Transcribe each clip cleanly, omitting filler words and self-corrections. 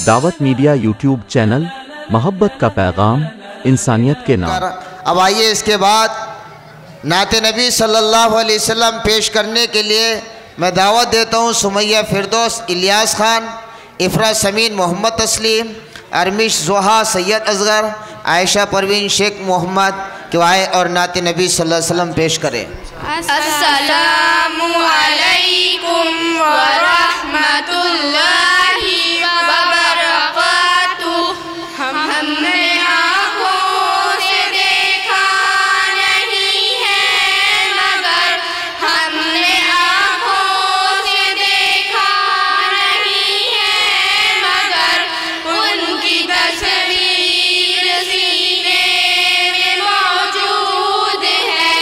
دعوت media YouTube channel, محبت کا پیغام، انسانیت کے نام۔ اب آئیے اس کے بعد نعت نبی صلی اللہ علیہ وسلم پیش کرنے کے لیے میں دعوت دیتا ہوں سمیہ فردوس الیاس خان، افرا سمین محمد تسلیم، ارمش زوہا سید اصغر، عائشہ پروین شیخ محمد کہ آئے اور نعت نبی صلی اللہ علیہ وسلم پیش کریں۔ السلام علیکم ورحمۃ اللہ وبرکاتہ۔ ہم نے آنکھوں سے دیکھا نہیں ہے مگر ہم نے آنکھوں سے دیکھا نہیں ہے مگر ان کی تصویر سینے میں موجود ہے،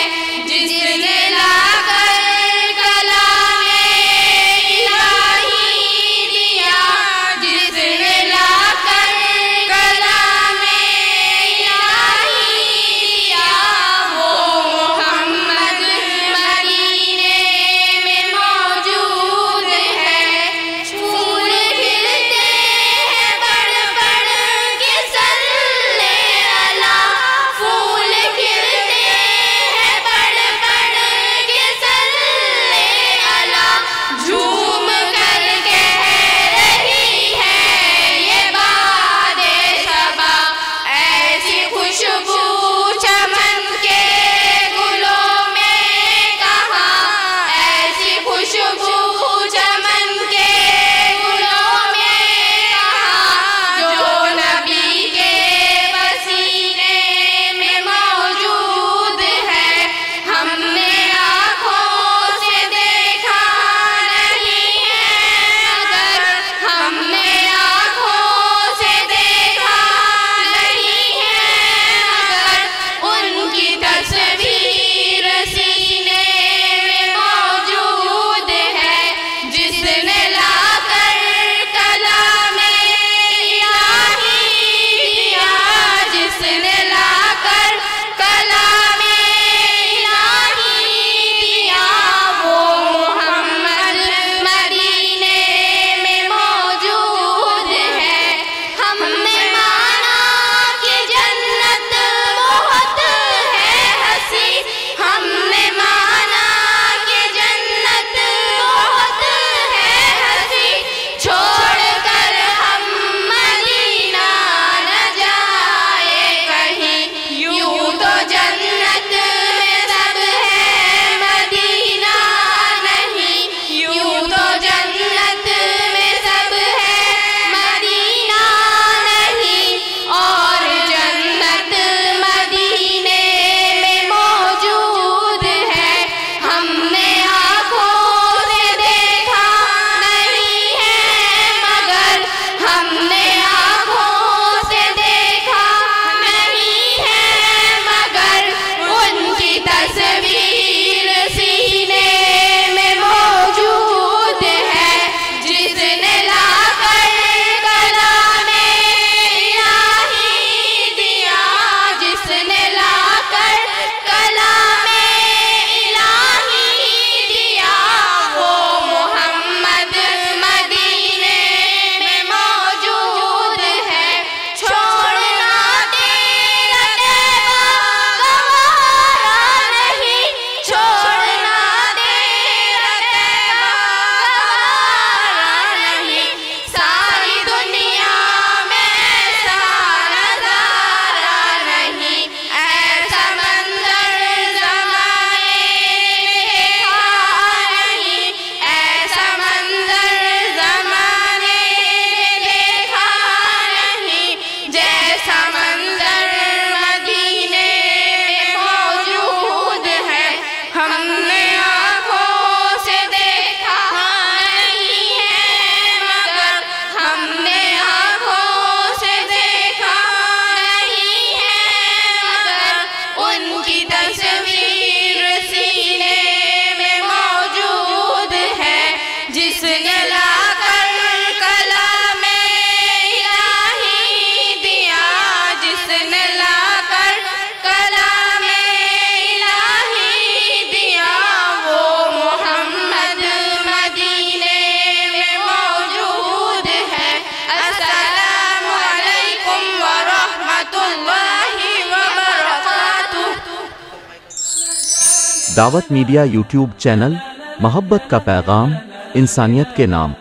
جس نے لا کر کلام الہی دیا دعوت میڈیا یوٹیوب چینل، محبت کا پیغام، انسانیت کے نام.